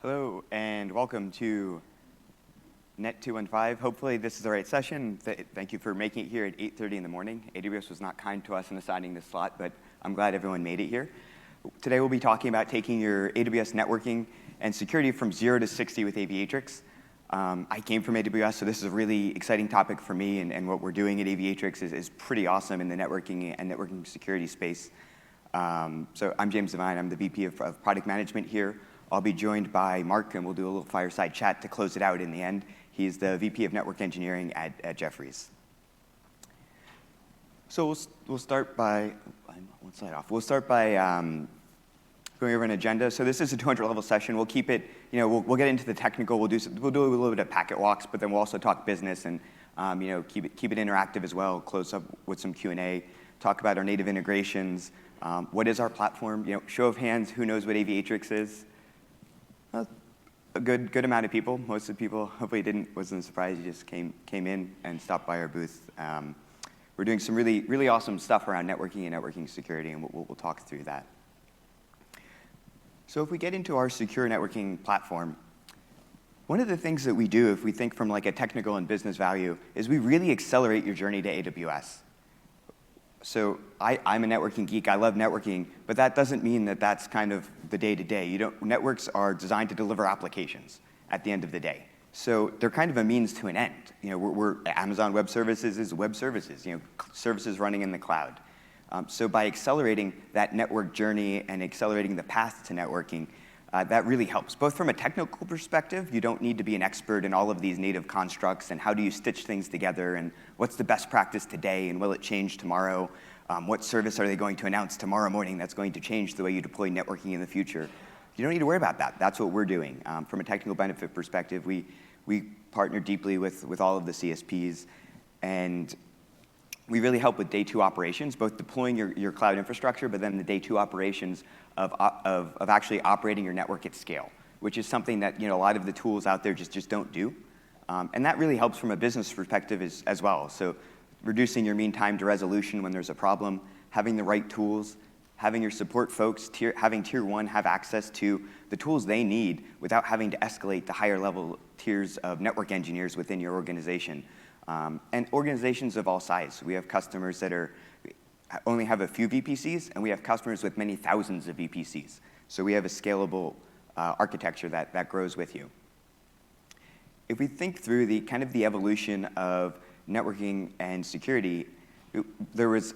Hello, and welcome to Net 215. Hopefully this is the right session. Thank you for making it here at 8:30 in the morning. AWS was not kind to us in assigning this slot, but I'm glad everyone made it here. Today we'll be talking about taking your AWS networking and security from 0 to 60 with Aviatrix. I came from AWS, so this is a really exciting topic for me, and what we're doing at Aviatrix is pretty awesome in the networking and networking security space. So I'm James Devine. I'm the VP of Product Management here. I'll be joined by Mark, and we'll do a little fireside chat to close it out in the end. He's the VP of Network Engineering at Jefferies. So we'll start by, one slide off. We'll start by going over an agenda. So this is a 200-level session. We'll keep it, we'll get into the technical. We'll do a little bit of packet walks, but then we'll also talk business and keep it interactive as well. Close up with some Q&A. Talk about our native integrations. What is our platform? Show of hands, who knows what Aviatrix is? A good amount of people. Most of the people hopefully wasn't surprised. You just came in and stopped by our booth. We're doing some really awesome stuff around networking and networking security, and we'll talk through that. So if we get into our secure networking platform, one of the things that we do, if we think from like a technical and business value, is we really accelerate your journey to AWS. So I'm a networking geek. I love networking, but that doesn't mean that that's kind of the day-to-day. Networks are designed to deliver applications at the end of the day. So they're kind of a means to an end. We're Amazon Web Services is web services. Services running in the cloud. So by accelerating that network journey and accelerating the path to networking, that really helps. Both from a technical perspective, you don't need to be an expert in all of these native constructs and how do you stitch things together and what's the best practice today and will it change tomorrow? What service are they going to announce tomorrow morning that's going to change the way you deploy networking in the future? You don't need to worry about that. That's what we're doing. From a technical benefit perspective, we partner deeply with all of the CSPs, and we really help with day two operations, both deploying your cloud infrastructure, but then the day two operations of actually operating your network at scale, which is something that a lot of the tools out there just don't do. And that really helps from a business perspective as well. So reducing your mean time to resolution when there's a problem, having the right tools, having your support folks, having tier one have access to the tools they need without having to escalate to higher level tiers of network engineers within your organization. And organizations of all size. We have customers that only have a few VPCs, and we have customers with many thousands of VPCs. So we have a scalable architecture that grows with you. If we think through the evolution of networking and security, there was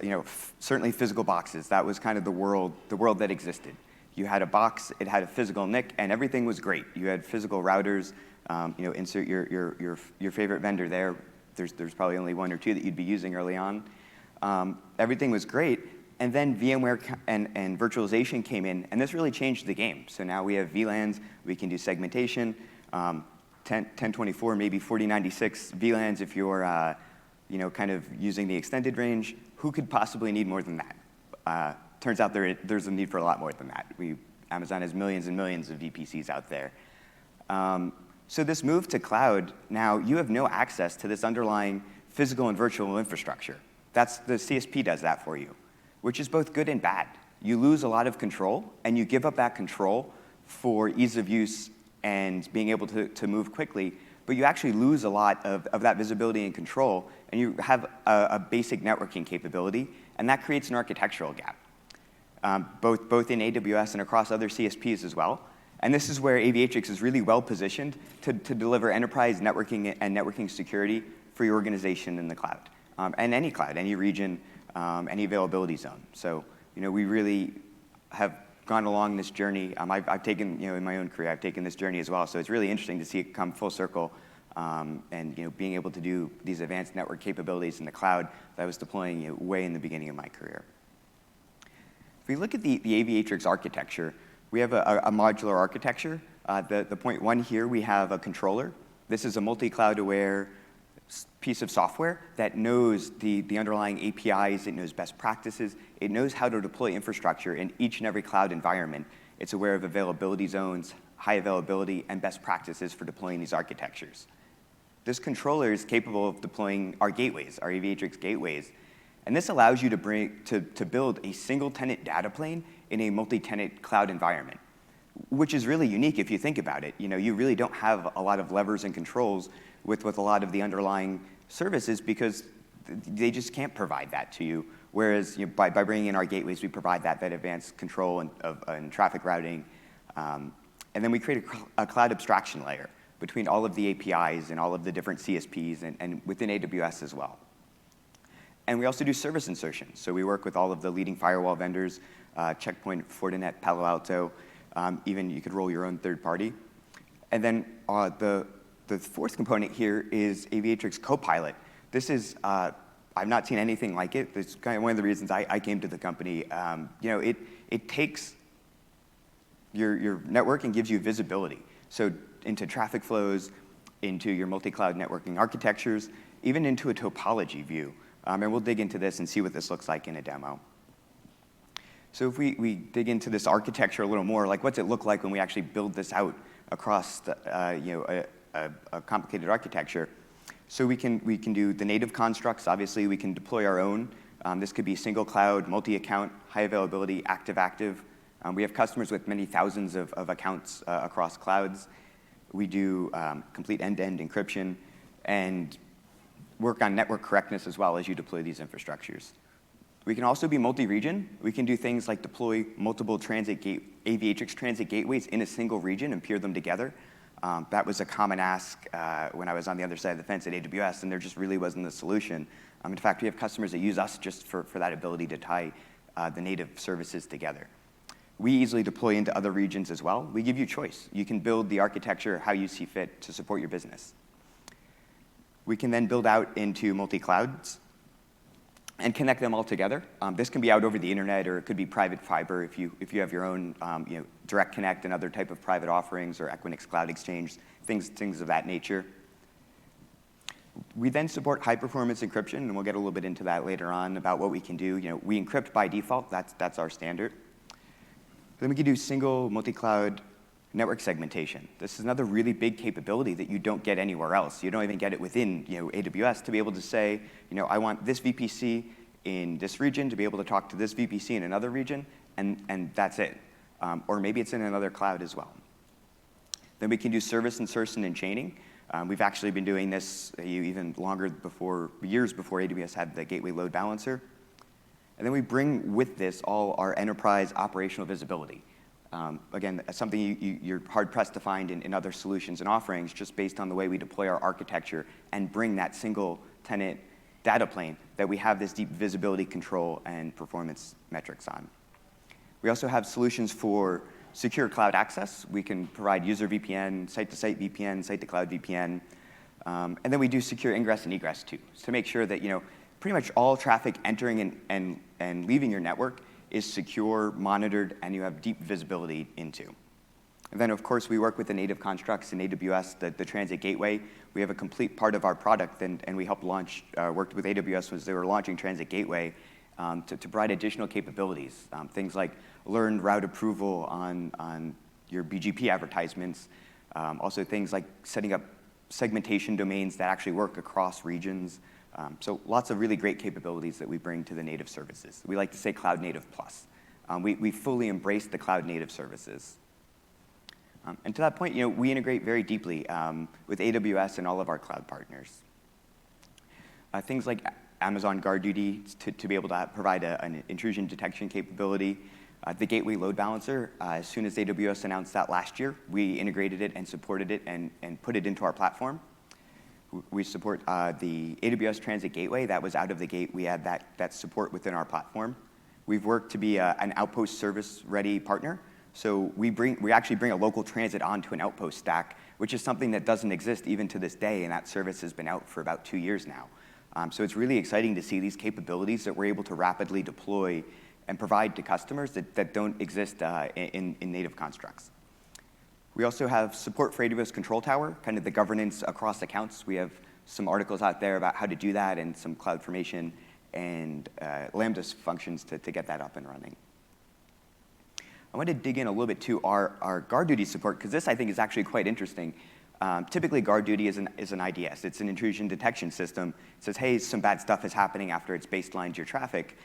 certainly physical boxes. That was kind of the world that existed. You had a box, it had a physical NIC, and everything was great. You had physical routers. Insert your favorite vendor there. There's probably only one or two that you'd be using early on. Everything was great, and then VMware and virtualization came in, and this really changed the game. So now we have VLANs, we can do segmentation, 1024, maybe 4096 VLANs if you're kind of using the extended range. Who could possibly need more than that? Turns out there's a need for a lot more than that. Amazon has millions and millions of VPCs out there. So this move to cloud, now you have no access to this underlying physical and virtual infrastructure. The CSP does that for you, which is both good and bad. You lose a lot of control, and you give up that control for ease of use and being able to move quickly, but you actually lose a lot of that visibility and control, and you have a basic networking capability, and that creates an architectural gap, both in AWS and across other CSPs as well. And this is where Aviatrix is really well positioned to deliver enterprise networking and networking security for your organization in the cloud, and any cloud, any region, any availability zone. So we really have gone along this journey. I've taken, in my own career, I've taken this journey as well. So it's really interesting to see it come full circle, and being able to do these advanced network capabilities in the cloud that I was deploying way in the beginning of my career. If we look at the Aviatrix architecture, we have a modular architecture. The point one here, we have a controller. This is a multi-cloud aware piece of software that knows the underlying APIs, it knows best practices, it knows how to deploy infrastructure in each and every cloud environment. It's aware of availability zones, high availability, and best practices for deploying these architectures. This controller is capable of deploying our gateways, our Aviatrix gateways, and this allows you to build a single tenant data plane in a multi-tenant cloud environment, which is really unique if you think about it. You really don't have a lot of levers and controls with a lot of the underlying services because they just can't provide that to you. Whereas by bringing in our gateways, we provide that advanced control and traffic routing. And then we create a cloud abstraction layer between all of the APIs and all of the different CSPs and within AWS as well. And we also do service insertion. So we work with all of the leading firewall vendors, Checkpoint, Fortinet, Palo Alto. Even you could roll your own third party. And then the fourth component here is Aviatrix Copilot. This is, I've not seen anything like it. It's kind of one of the reasons I came to the company. It takes your network and gives you visibility. So into traffic flows, into your multi-cloud networking architectures, even into a topology view. And we'll dig into this and see what this looks like in a demo. So if we dig into this architecture a little more, like what's it look like when we actually build this out across a complicated architecture? So we can do the native constructs. Obviously, we can deploy our own. This could be single cloud, multi-account, high availability, active-active. We have customers with many thousands of accounts across clouds. We do complete end-to-end encryption and work on network correctness as well as you deploy these infrastructures. We can also be multi-region. We can do things like deploy multiple Aviatrix transit gateways in a single region and peer them together. That was a common ask when I was on the other side of the fence at AWS, and there just really wasn't a solution. In fact, we have customers that use us just for that ability to tie the native services together. We easily deploy into other regions as well. We give you choice. You can build the architecture how you see fit to support your business. We can then build out into multi-clouds and connect them all together. This can be out over the internet, or it could be private fiber if you have your own direct connect and other type of private offerings, or Equinix Cloud Exchange, things of that nature. We then support high-performance encryption, and we'll get a little bit into that later on about what we can do. We encrypt by default. That's our standard. Then we can do single multi-cloud network segmentation. This is another really big capability that you don't get anywhere else. You don't even get it within AWS to be able to say, I want this VPC in this region to be able to talk to this VPC in another region, and that's it. Or maybe it's in another cloud as well. Then we can do service insertion and chaining. We've actually been doing this even years before AWS had the gateway load balancer. And then we bring with this all our enterprise operational visibility. Again, something you're hard-pressed to find in other solutions and offerings just based on the way we deploy our architecture and bring that single tenant data plane that we have this deep visibility control and performance metrics on. We also have solutions for secure cloud access. We can provide user VPN, site-to-site VPN, site-to-cloud VPN. And then we do secure ingress and egress too, to make sure that pretty much all traffic entering and leaving your network is secure, monitored, and you have deep visibility into. And then, of course, we work with the native constructs in AWS, the transit gateway. We have a complete part of our product, and we helped worked with AWS as they were launching transit gateway to provide additional capabilities. Things like learned route approval on your BGP advertisements. Also things like setting up segmentation domains that actually work across regions. So lots of really great capabilities that we bring to the native services. We like to say cloud native plus. We fully embrace the cloud native services. And to that point, we integrate very deeply with AWS and all of our cloud partners. Things like Amazon GuardDuty to be able to provide an intrusion detection capability. The gateway load balancer, as soon as AWS announced that last year, we integrated it and supported it and put it into our platform. We support the AWS Transit Gateway. That was out of the gate. We had that support within our platform. We've worked to be an outpost service-ready partner. So we actually bring a local transit onto an outpost stack, which is something that doesn't exist even to this day, and that service has been out for about 2 years now. So it's really exciting to see these capabilities that we're able to rapidly deploy and provide to customers that don't exist in native constructs. We also have support for AWS Control Tower, kind of the governance across accounts. We have some articles out there about how to do that and some CloudFormation and Lambda functions to get that up and running. I want to dig in a little bit to our GuardDuty support, because this I think is actually quite interesting. Typically, GuardDuty is an IDS. It's an intrusion detection system. It says, hey, some bad stuff is happening after it's baselined your traffic.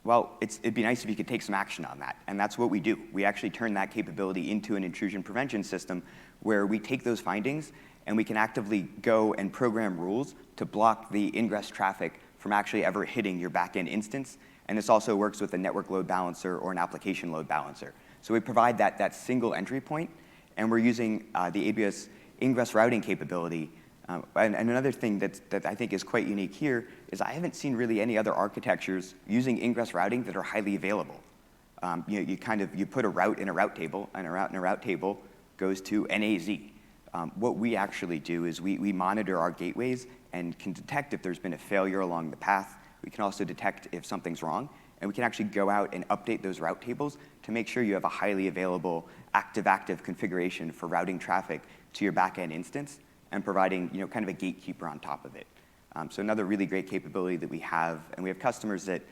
Well, it'd be nice if you could take some action on that, and that's what we do. We actually turn that capability into an intrusion prevention system where we take those findings and we can actively go and program rules to block the ingress traffic from actually ever hitting your backend instance. And this also works with a network load balancer or an application load balancer. So we provide that single entry point, and we're using the AWS ingress routing capability. And another thing that I think is quite unique here is I haven't seen really any other architectures using ingress routing that are highly available. You put a route in a route table, and a route in a route table goes to NAZ. What we actually do is we monitor our gateways and can detect if there's been a failure along the path. We can also detect if something's wrong, and we can actually go out and update those route tables to make sure you have a highly available active configuration for routing traffic to your backend instance and providing kind of a gatekeeper on top of it. So another really great capability that we have, and we have customers that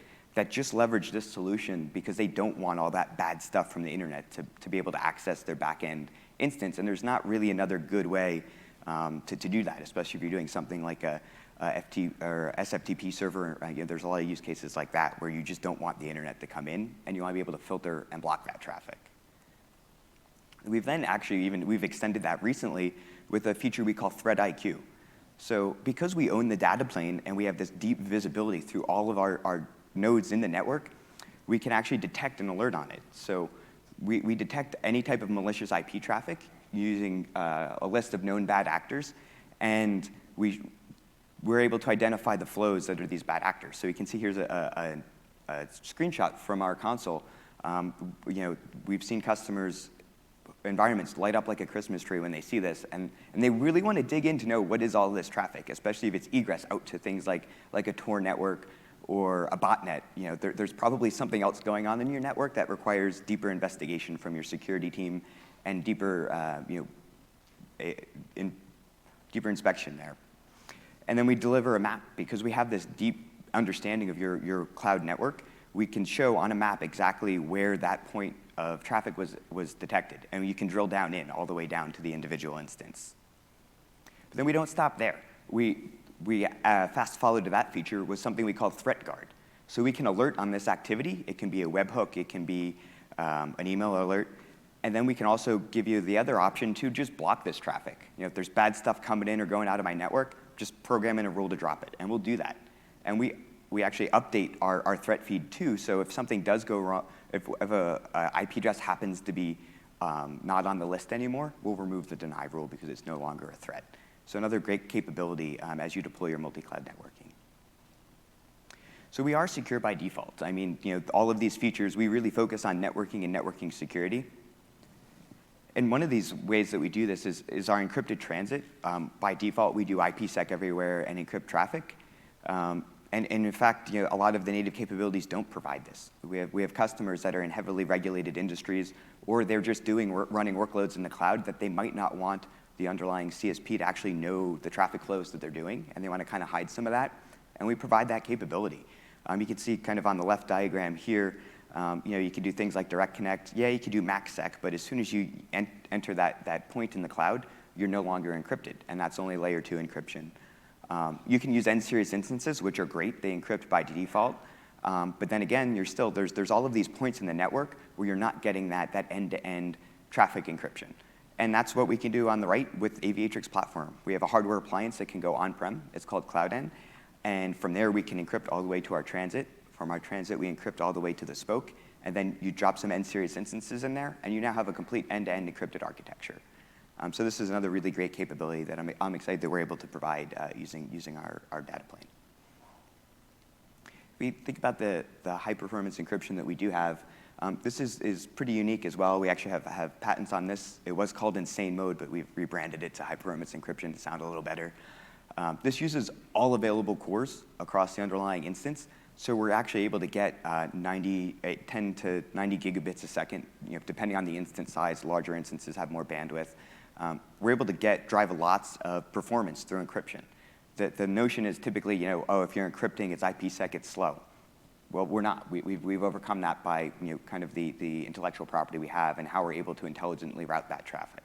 just leverage this solution because they don't want all that bad stuff from the internet to be able to access their backend instance, and there's not really another good way to do that, especially if you're doing something like a FT or SFTP server. There's a lot of use cases like that where you just don't want the internet to come in, and you want to be able to filter and block that traffic. We've then actually we've extended that recently with a feature we call Threat IQ. So because we own the data plane and we have this deep visibility through all of our nodes in the network, we can actually detect an alert on it. So we detect any type of malicious IP traffic using a list of known bad actors, and we're able to identify the flows that are these bad actors. So you can see here's a screenshot from our console. We've seen customers' environments light up like a Christmas tree when they see this, and they really want to dig in to know what is all this traffic, especially if it's egress out to things like a Tor network or a botnet. There's probably something else going on in your network that requires deeper investigation from your security team and deeper inspection there. And then we deliver a map because we have this deep understanding of your cloud network. We can show on a map exactly where that point of traffic was detected, and you can drill down in all the way down to the individual instance. But then we don't stop there. We fast follow to that feature was something we call Threat Guard. So we can alert on this activity. It can be a webhook, it can be an email alert, and then we can also give you the other option to just block this traffic. If there's bad stuff coming in or going out of my network, just program in a rule to drop it, and we'll do that. And we actually update our threat feed too, so if something does go wrong, if a IP address happens to be not on the list anymore, we'll remove the deny rule because it's no longer a threat. So another great capability as you deploy your multi-cloud networking. So we are secure by default. I mean, all of these features, we really focus on networking and networking security. And one of these ways that we do this is our encrypted transit. By default, we do IPsec everywhere and encrypt traffic. And in fact, a lot of the native capabilities don't provide this. We have customers that are in heavily regulated industries, or they're just running workloads in the cloud that they might not want the underlying CSP to actually know the traffic flows that they're doing, and they want to kind of hide some of that. And we provide that capability. You can see kind of on the left diagram here, you can do things like direct connect. Yeah, you can do MACsec, but as soon as you enter that point in the cloud, you're no longer encrypted, and that's only layer 2 encryption. You can use N-series instances, which are great. They encrypt by default. But then again, there's all of these points in the network where you're not getting that end-to-end traffic encryption. And that's what we can do on the right with Aviatrix platform. We have a hardware appliance that can go on-prem. It's called CloudN. And from there, we can encrypt all the way to our transit. From our transit, we encrypt all the way to the spoke. And then you drop some N-series instances in there, and you now have a complete end-to-end encrypted architecture. So this is another really great capability that I'm excited that we're able to provide using our data plane. If we think about the high-performance encryption that we do have, this is pretty unique as well. We actually have patents on this. It was called insane mode, but we've rebranded it to high-performance encryption to sound a little better. This uses all available cores across the underlying instance. So we're actually able to get 10 to 90 gigabits a second, depending on the instance size. Larger instances have more bandwidth. We're able to drive lots of performance through encryption. The notion is typically, if you're encrypting, it's IPsec, it's slow. Well, we're not. We've overcome that by kind of the intellectual property we have and how we're able to intelligently route that traffic.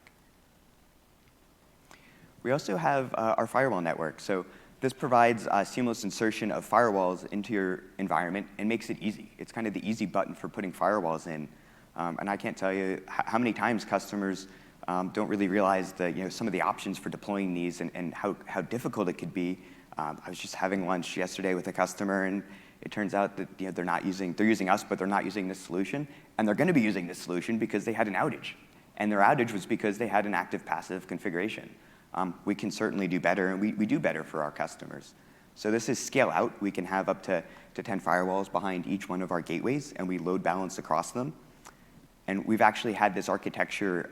We also have our firewall network. So This provides seamless insertion of firewalls into your environment and makes it easy. It's kind of the easy button for putting firewalls in. And I can't tell you how many times customers don't really realize some of the options for deploying these and how difficult it could be. I was just having lunch yesterday with a customer, and it turns out that they're using us, but they're not using this solution. And they're going to be using this solution because they had an outage. And their outage was because they had an active-passive configuration. We can certainly do better, and we do better for our customers. So this is scale out. We can have up to 10 firewalls behind each one of our gateways, and we load balance across them. And we've actually had this architecture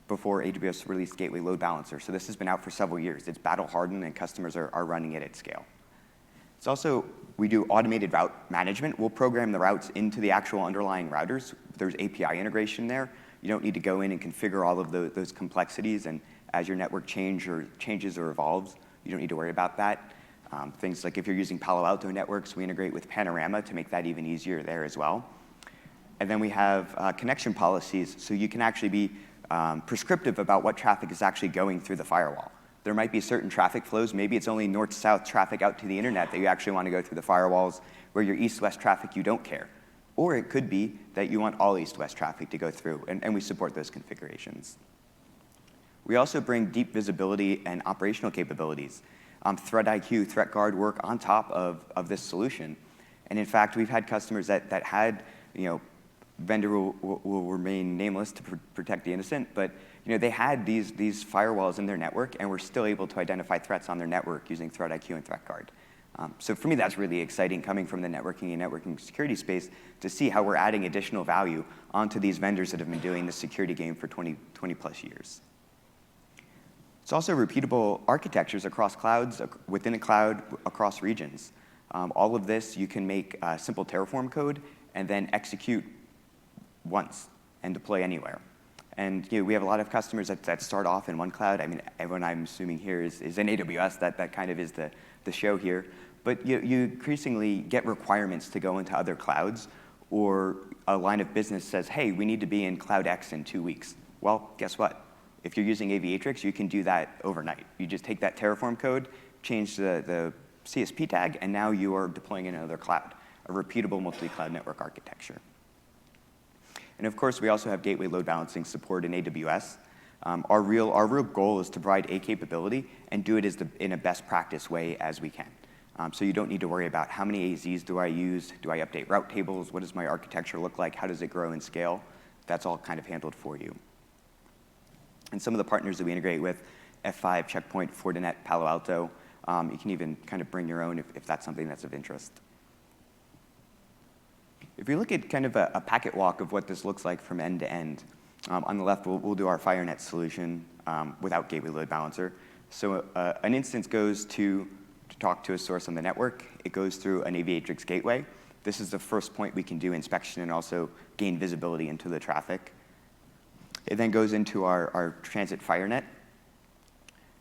before AWS released Gateway Load Balancer. So this has been out for several years. It's battle hardened, and customers are running it at scale. It's also, we do automated route management. We'll program the routes into the actual underlying routers. There's API integration there. You don't need to go in and configure all of those complexities, and as your network changes or evolves, you don't need to worry about that. Things like if you're using Palo Alto networks, we integrate with Panorama to make that even easier there as well. And then we have connection policies, so you can actually be prescriptive about what traffic is actually going through the firewall. There might be certain traffic flows. Maybe it's only north-south traffic out to the internet that you actually want to go through the firewalls, where your east-west traffic you don't care. Or it could be that you want all east-west traffic to go through, and we support those configurations. We also bring deep visibility and operational capabilities. Threat IQ, Threat Guard work on top of this solution. And in fact, we've had customers that had, vendor will remain nameless to protect the innocent, but they had these firewalls in their network and were still able to identify threats on their network using Threat IQ and Threat Guard. So for me, that's really exciting, coming from the networking and networking security space, to see how we're adding additional value onto these vendors that have been doing the security game for 20 plus years. It's also repeatable architectures across clouds, within a cloud, across regions. All of this, you can make simple Terraform code and then execute once and deploy anywhere. And we have a lot of customers that start off in one cloud. I mean, everyone I'm assuming here is in AWS. That kind of is the show here. But you increasingly get requirements to go into other clouds, or a line of business says, hey, we need to be in Cloud X in 2 weeks. Well, guess what? If you're using Aviatrix, you can do that overnight. You just take that Terraform code, change the CSP tag, and now you are deploying in another cloud, a repeatable multi-cloud network architecture. And of course, we also have gateway load balancing support in AWS. Our real goal is to provide a capability and do it in a best practice way as we can. So you don't need to worry about how many AZs do I use, do I update route tables, what does my architecture look like, how does it grow and scale? That's all kind of handled for you. And some of the partners that we integrate with, F5, Checkpoint, Fortinet, Palo Alto, you can even kind of bring your own if that's something that's of interest. If you look at kind of a packet walk of what this looks like from end to end, on the left, we'll do our FireNet solution without gateway load balancer. So an instance goes to talk to a source on the network. It goes through an Aviatrix gateway. This is the first point we can do inspection and also gain visibility into the traffic. It then goes into our transit FireNet.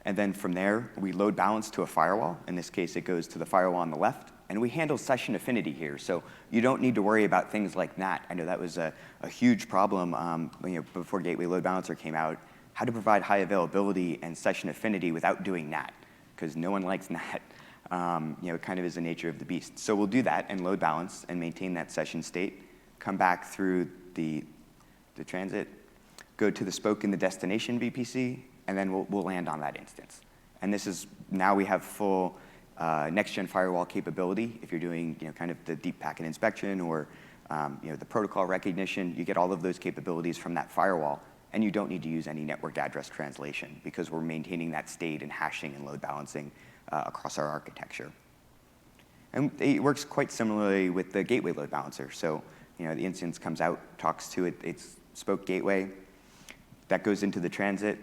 And then from there, we load balance to a firewall. In this case, it goes to the firewall on the left. And we handle session affinity here. So you don't need to worry about things like NAT. I know that was a huge problem before Gateway Load Balancer came out. How to provide high availability and session affinity without doing NAT, because no one likes NAT. It kind of is the nature of the beast. So we'll do that and load balance and maintain that session state, come back through the transit, go to the spoke in the destination VPC, and then we'll land on that instance. And this is, now we have full next-gen firewall capability. If you're doing kind of the deep packet inspection or the protocol recognition, you get all of those capabilities from that firewall, and you don't need to use any network address translation because we're maintaining that state and hashing and load balancing across our architecture. And it works quite similarly with the gateway load balancer. So the instance comes out, talks to its spoke gateway, that goes into the transit.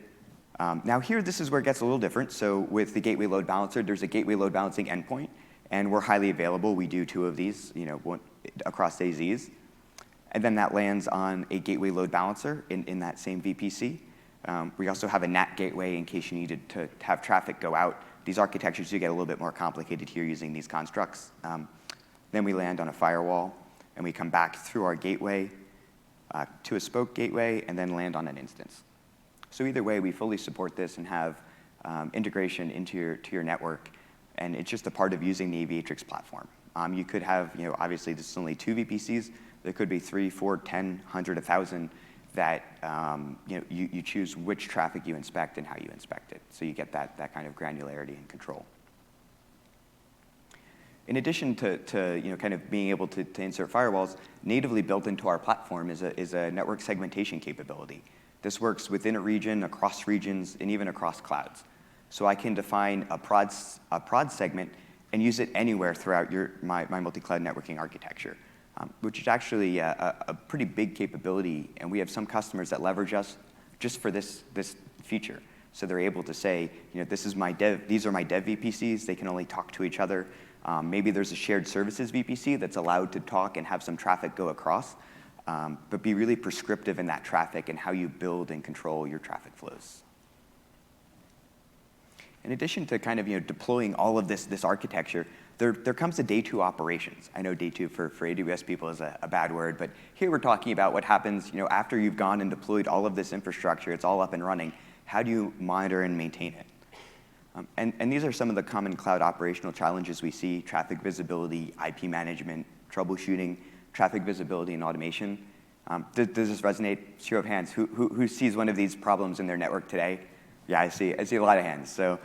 Now here, this is where it gets a little different. So with the gateway load balancer, there's a gateway load balancing endpoint, and we're highly available. We do 2 of these, one across AZs. And then that lands on a gateway load balancer in that same VPC. We also have a NAT gateway in case you needed to have traffic go out. These architectures do get a little bit more complicated here using these constructs. Then we land on a firewall, and we come back through our gateway to a spoke gateway, and then land on an instance. So either way, we fully support this and have integration into your network. and it's just a part of using the Aviatrix platform. You could have, obviously this is only 2 VPCs. There could be 3, 4, 10, 100, 1,000 that you choose which traffic you inspect and how you inspect it. So you get that kind of granularity and control. In addition to kind of being able to insert firewalls, natively built into our platform is a network segmentation capability. This works within a region, across regions, and even across clouds. So I can define a prod segment and use it anywhere throughout my multi-cloud networking architecture, which is actually a pretty big capability. And we have some customers that leverage us just for this feature. So they're able to say, these are my dev VPCs. They can only talk to each other. Maybe there's a shared services VPC that's allowed to talk and have some traffic go across, but be really prescriptive in that traffic and how you build and control your traffic flows. In addition to kind of deploying all of this architecture, there comes a day 2 operations. I know day 2 for AWS people is a bad word, but here we're talking about what happens after you've gone and deployed all of this infrastructure, it's all up and running. How do you monitor and maintain it? And these are some of the common cloud operational challenges we see: traffic visibility, IP management, troubleshooting, traffic visibility, and automation. Does this resonate? Show of hands. Who sees one of these problems in their network today? Yeah, I see a lot of hands. So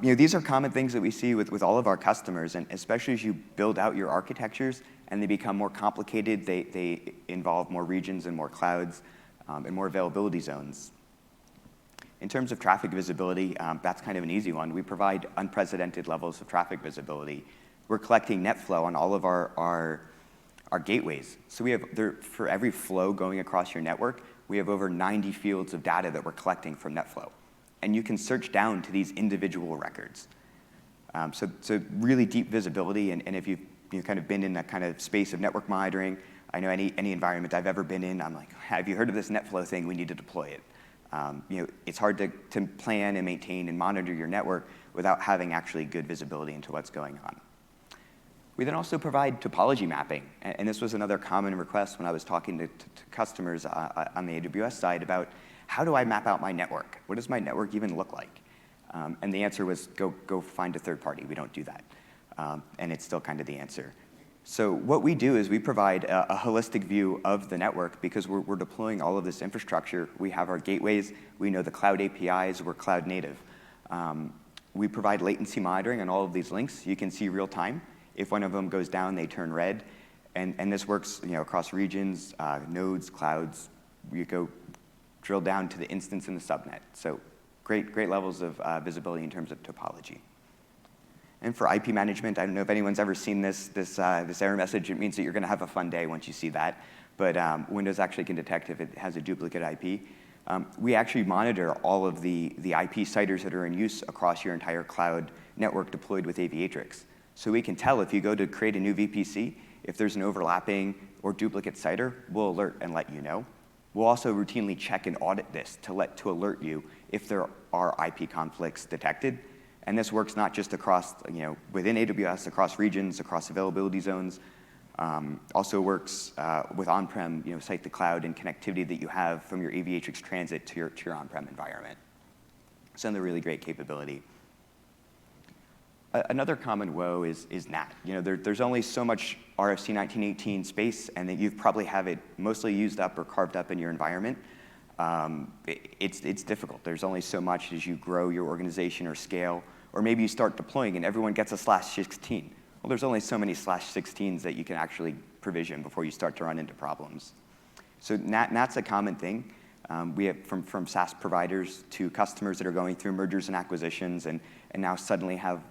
these are common things that we see with all of our customers, and especially as you build out your architectures and they become more complicated, they involve more regions and more clouds and more availability zones. In terms of traffic visibility, that's kind of an easy one. We provide unprecedented levels of traffic visibility. We're collecting net flow on all of our gateways. So we have, for every flow going across your network, we have over 90 fields of data that we're collecting from NetFlow. And you can search down to these individual records. So really deep visibility, and if you've kind of been in that kind of space of network monitoring, I know any environment I've ever been in, I'm like, have you heard of this NetFlow thing? We need to deploy it. It's hard to plan and maintain and monitor your network without having actually good visibility into what's going on. We then also provide topology mapping, and this was another common request when I was talking to customers on the AWS side about how do I map out my network? What does my network even look like? And the answer was go find a third party. We don't do that, and it's still kind of the answer. So what we do is we provide a holistic view of the network because we're deploying all of this infrastructure. We have our gateways. We know the cloud APIs. We're cloud native. We provide latency monitoring on all of these links. You can see real time. If one of them goes down, they turn red. And this works across regions, nodes, clouds. You go drill down to the instance in the subnet. So great levels of visibility in terms of topology. And for IP management, I don't know if anyone's ever seen this error message. It means that you're going to have a fun day once you see that. But Windows actually can detect if it has a duplicate IP. We actually monitor all of the IP CIDRs that are in use across your entire cloud network deployed with Aviatrix. So we can tell if you go to create a new VPC, if there's an overlapping or duplicate CIDR, we'll alert and let you know. We'll also routinely check and audit this to alert you if there are IP conflicts detected. And this works not just across, within AWS, across regions, across availability zones. Also works with Onprem, site to cloud and connectivity that you have from your Aviatrix transit to your Onprem environment. So another really great capability. Another common woe is NAT. There's only so much RFC 1918 space, and that you probably have it mostly used up or carved up in your environment. It's difficult. There's only so much as you grow your organization or scale, or maybe you start deploying and everyone gets a /16. Well, there's only so many /16s that you can actually provision before you start to run into problems. So NAT's a common thing. We have from SaaS providers to customers that are going through mergers and acquisitions and now suddenly have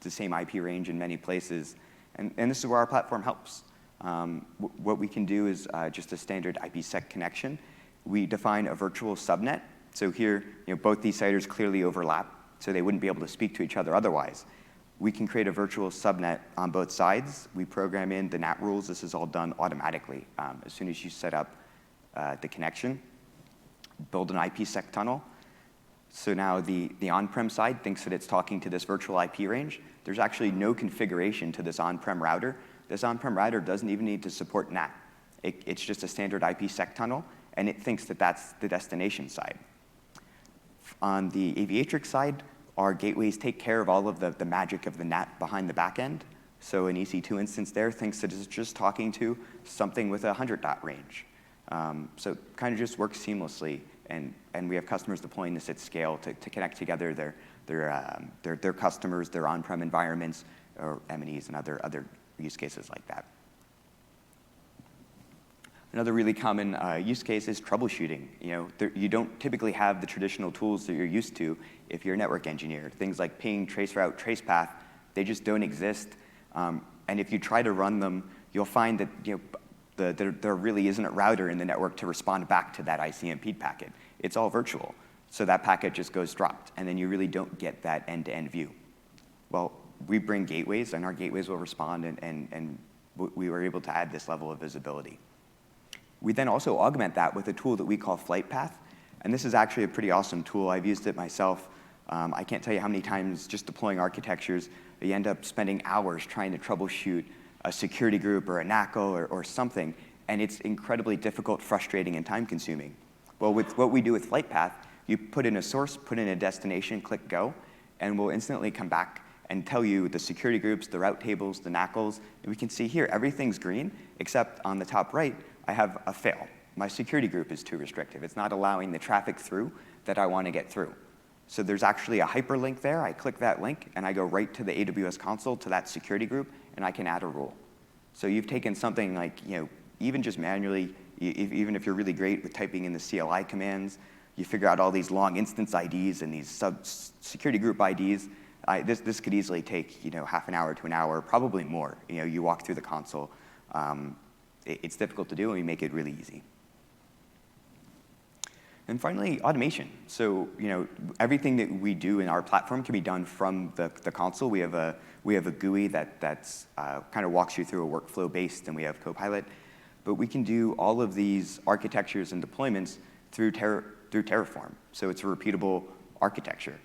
the same IP range in many places. And this is where our platform helps. What we can do is just a standard IPsec connection. We define a virtual subnet. So here, both these CIDRs clearly overlap, so they wouldn't be able to speak to each other otherwise. We can create a virtual subnet on both sides. We program in the NAT rules. This is all done automatically as soon as you set up the connection. Build an IPsec tunnel. So now the on-prem side thinks that it's talking to this virtual IP range. There's actually no configuration to this on-prem router. This on-prem router doesn't even need to support NAT. It's just a standard IPsec tunnel, and it thinks that that's the destination side. On the Aviatrix side, our gateways take care of all of the magic of the NAT behind the back end. So an EC2 instance there thinks that it's just talking to something with a 100 dot range. So it kind of just works seamlessly, and we have customers deploying this at scale to connect together their customers, their on-prem environments, or M&Es and other use cases like that. Another really common use case is troubleshooting. You don't typically have the traditional tools that you're used to if you're a network engineer. Things like ping, traceroute, tracepath, they just don't exist. And if you try to run them, you'll find that there really isn't a router in the network to respond back to that ICMP packet. It's all virtual. So that packet just goes dropped, and then you really don't get that end-to-end view. Well, we bring gateways, and our gateways will respond, and we were able to add this level of visibility. We then also augment that with a tool that we call Flight Path, and this is actually a pretty awesome tool. I've used it myself. I can't tell you how many times just deploying architectures, you end up spending hours trying to troubleshoot a security group or a NACL or something, and it's incredibly difficult, frustrating, and time-consuming. Well, with what we do with Flight Path, you put in a source, put in a destination, click go, and we'll instantly come back and tell you the security groups, the route tables, the NACLs, and we can see here, everything's green, except on the top right, I have a fail. My security group is too restrictive. It's not allowing the traffic through that I want to get through. So there's actually a hyperlink there. I click that link, and I go right to the AWS console, to that security group, and I can add a rule. So you've taken something like, even just manually, even if you're really great with typing in the CLI commands, you figure out all these long instance IDs and these sub-security group IDs. This could easily take, half an hour to an hour, probably more. You walk through the console. It's difficult to do, and we make it really easy. And finally, automation. So, everything that we do in our platform can be done from the console. We have a GUI that's kind of walks you through a workflow based, and we have Copilot. But we can do all of these architectures and deployments through Terraform. So it's a repeatable architecture.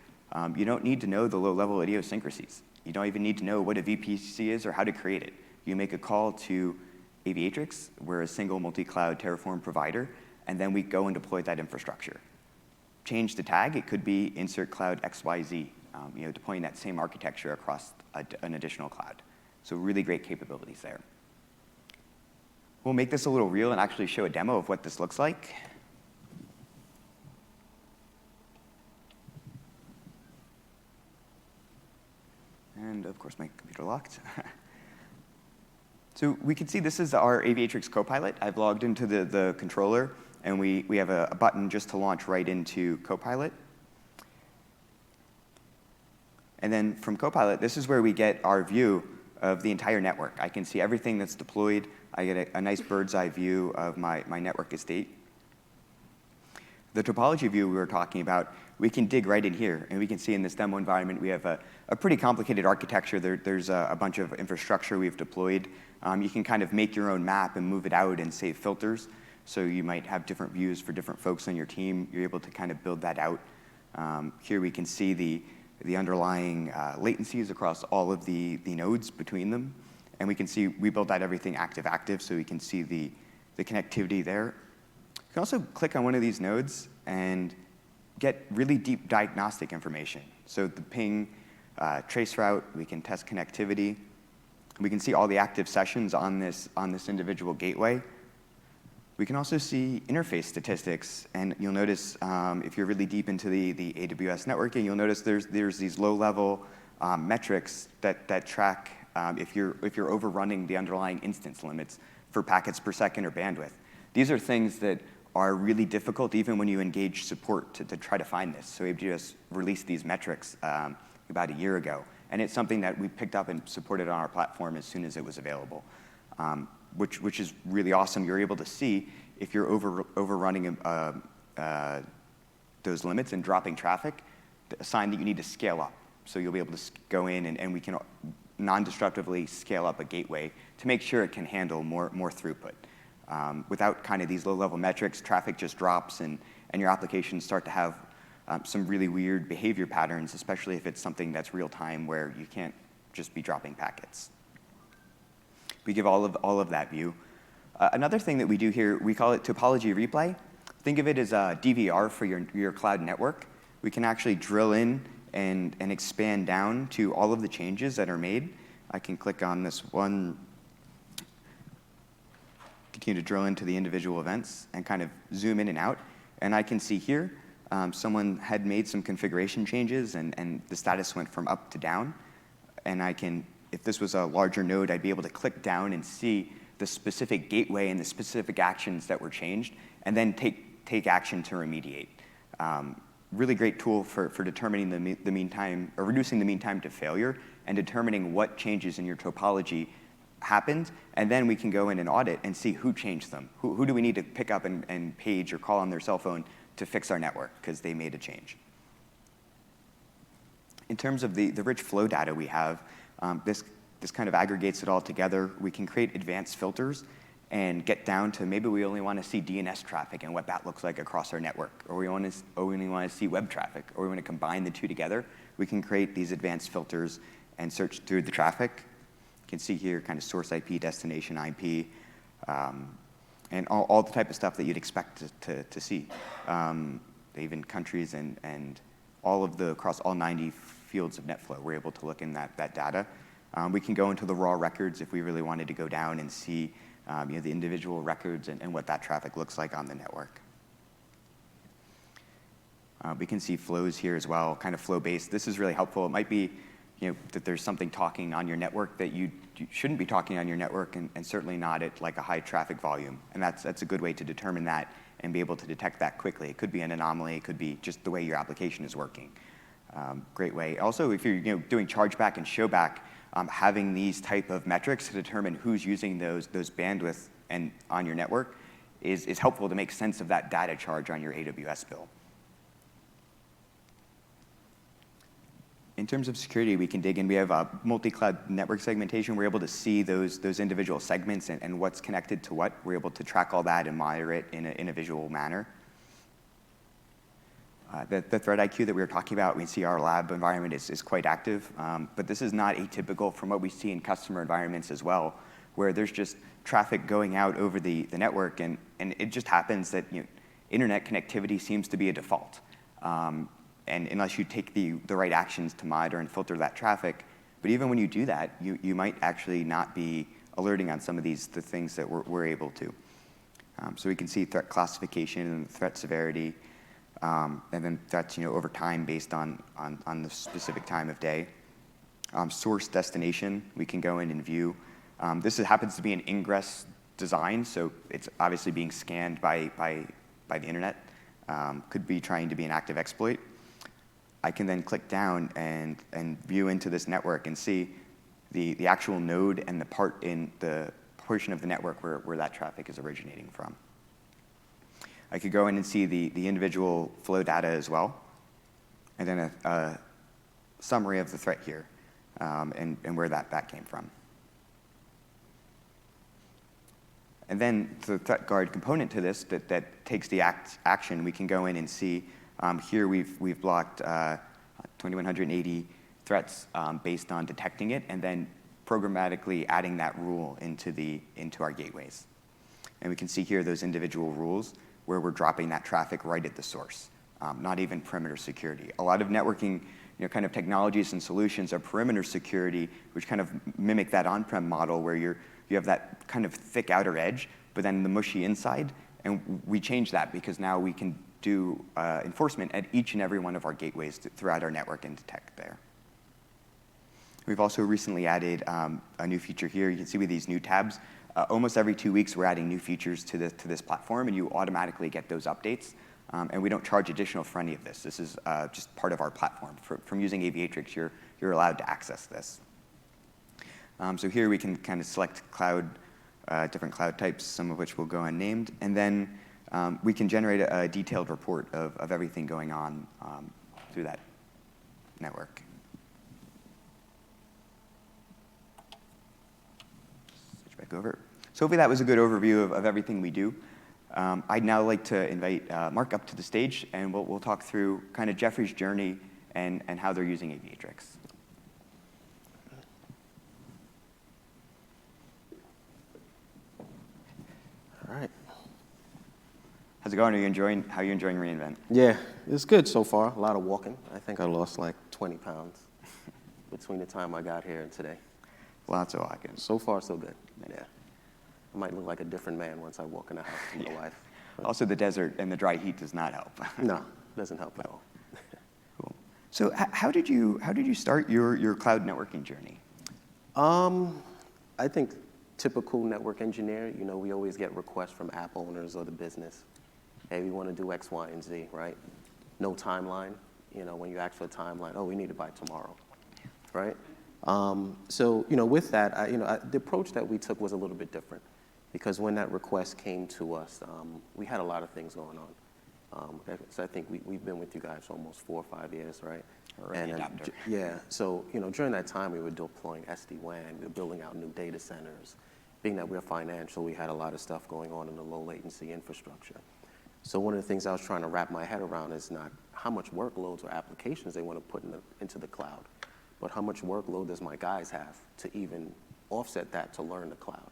You don't need to know the low-level idiosyncrasies. You don't even need to know what a VPC is or how to create it. You make a call to Aviatrix. We're a single multi-cloud Terraform provider, and then we go and deploy that infrastructure. Change the tag. It could be insert cloud XYZ, deploying that same architecture across an additional cloud. So really great capabilities there. We'll make this a little real and actually show a demo of what this looks like. And of course, my computer locked. So we can see this is our Aviatrix Copilot. I've logged into the controller, and we have a button just to launch right into Copilot. And then from Copilot, this is where we get our view of the entire network. I can see everything that's deployed. I get a nice bird's eye view of my network estate. The topology view we were talking about, we can dig right in here, and we can see in this demo environment we have a pretty complicated architecture. There's a bunch of infrastructure we've deployed. You can kind of make your own map and move it out and save filters. So you might have different views for different folks on your team. You're able to kind of build that out. Here we can see the underlying latencies across all of the nodes between them. And we can see we built out everything active-active, so we can see the connectivity there. You can also click on one of these nodes and get really deep diagnostic information. So the ping, traceroute, we can test connectivity. We can see all the active sessions on this individual gateway. We can also see interface statistics, and you'll notice if you're really deep into the AWS networking, you'll notice there's these low-level metrics that track if you're overrunning the underlying instance limits for packets per second or bandwidth. These are things that are really difficult even when you engage support to try to find this. So AWS released these metrics about a year ago, and it's something that we picked up and supported on our platform as soon as it was available, which is really awesome. You're able to see if you're overrunning those limits and dropping traffic, a sign that you need to scale up. So you'll be able to go in, and we can non-destructively scale up a gateway to make sure it can handle more throughput. Without kind of these low-level metrics, traffic just drops, and your applications start to have some really weird behavior patterns, especially if it's something that's real-time where you can't just be dropping packets. We give all of that view. Another thing that we do here, we call it topology replay. Think of it as a DVR for your cloud network. We can actually drill in and expand down to all of the changes that are made. I can click on this one, continue to drill into the individual events and kind of zoom in and out. And I can see here, someone had made some configuration changes and the status went from up to down. And I can, if this was a larger node, I'd be able to click down and see the specific gateway and the specific actions that were changed, and then take action to remediate. Really great tool for determining the mean time, or reducing the mean time to failure, and determining what changes in your topology happened, and then we can go in and audit and see who changed them. Who do we need to pick up and page or call on their cell phone to fix our network because they made a change. In terms of the rich flow data we have, this kind of aggregates it all together. We can create advanced filters and get down to maybe we only want to see DNS traffic and what that looks like across our network, or we only want to see web traffic, or we want to combine the two together. We can create these advanced filters and search through the traffic. You can see here kind of source IP, destination IP, and all the type of stuff that you'd expect to see. Even countries and all of across all 90 fields of NetFlow, we're able to look in that data. We can go into the raw records if we really wanted to go down and see the individual records and what that traffic looks like on the network. We can see flows here as well, kind of flow-based. This is really helpful. It might be that there's something talking on your network that you shouldn't be talking on your network, and certainly not at like a high traffic volume. And that's a good way to determine that and be able to detect that quickly. It could be an anomaly. It could be just the way your application is working. Great way. Also, if you're doing chargeback and showback, having these type of metrics to determine who's using those bandwidth and on your network is helpful to make sense of that data charge on your AWS bill. In terms of security, we can dig in. We have a multi-cloud network segmentation. We're able to see those individual segments and what's connected to what. We're able to track all that and monitor it in a visual manner. The threat IQ that we were talking about, we see our lab environment is quite active, but this is not atypical from what we see in customer environments as well, where there's just traffic going out over the network, and it just happens that internet connectivity seems to be a default. And unless you take the right actions to monitor and filter that traffic, but even when you do that, you might actually not be alerting on some of the things that we're able to. So we can see threat classification and threat severity, and then threats over time based on the specific time of day. Source destination, we can go in and view. This happens to be an ingress design, so it's obviously being scanned by the internet. Could be trying to be an active exploit. I can then click down and view into this network and see the actual node and the portion of the network where that traffic is originating from. I could go in and see the individual flow data as well, and then a summary of the threat here and where that came from. And then the threat guard component to this that takes the action, we can go in and see here we've blocked 2,180 threats based on detecting it, and then programmatically adding that rule into our gateways. And we can see here those individual rules where we're dropping that traffic right at the source, not even perimeter security. A lot of networking kind of technologies and solutions are perimeter security, which kind of mimic that on-prem model where you have that kind of thick outer edge, but then the mushy inside. And we change that because now we can do enforcement at each and every one of our gateways throughout our network and detect there. We've also recently added a new feature here. You can see with these new tabs, almost every 2 weeks we're adding new features to this platform, and you automatically get those updates. And we don't charge additional for any of this. This is just part of our platform. From using Aviatrix, you're allowed to access this. So here we can kind of select different cloud types, some of which will go unnamed, and then we can generate a detailed report of everything going on through that network. Switch back over. So hopefully that was a good overview of everything we do. I'd now like to invite Mark up to the stage, and we'll talk through kind of Jefferies' journey and how they're using Aviatrix. All right. How's it going? How are you enjoying reInvent? Yeah, it's good so far. A lot of walking. I think I lost like 20 pounds between the time I got here and today. Lots of walking. So far, so good. Yeah. I might look like a different man once I walk in the house to my wife. Also, the desert and the dry heat does not help. No, doesn't help at all. Cool. So how did you start your cloud networking journey? I think typical network engineer, we always get requests from app owners or the business. Hey, we want to do X, Y, and Z, right? No timeline. When you ask for a timeline, oh, we need it by tomorrow, right? So, with that, the approach that we took was a little bit different, because when that request came to us, we had a lot of things going on. So I think we've been with you guys for almost 4 or 5 years, right? Yeah. So, during that time, we were deploying SD-WAN, we were building out new data centers. Being that we're financial, we had a lot of stuff going on in the low latency infrastructure. So one of the things I was trying to wrap my head around is not how much workloads or applications they want to put into the cloud, but how much workload does my guys have to even offset that to learn the cloud.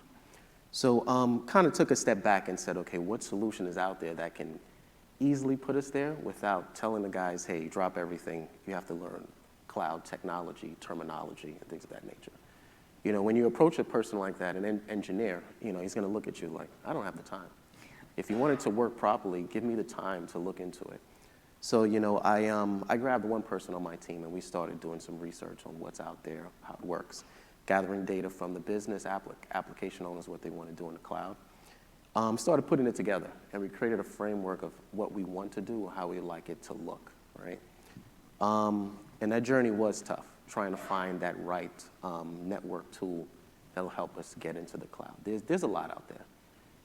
So kind of took a step back and said, okay, what solution is out there that can easily put us there without telling the guys, hey, drop everything, you have to learn cloud technology, terminology, and things of that nature. When you approach a person like that, an engineer, he's going to look at you like, I don't have the time. If you want it to work properly, give me the time to look into it. So, I grabbed one person on my team, and we started doing some research on what's out there, how it works, gathering data from the business application owners, what they want to do in the cloud. Started putting it together, and we created a framework of what we want to do, how we like it to look, right? And that journey was tough, trying to find that right network tool that'll help us get into the cloud. There's a lot out there,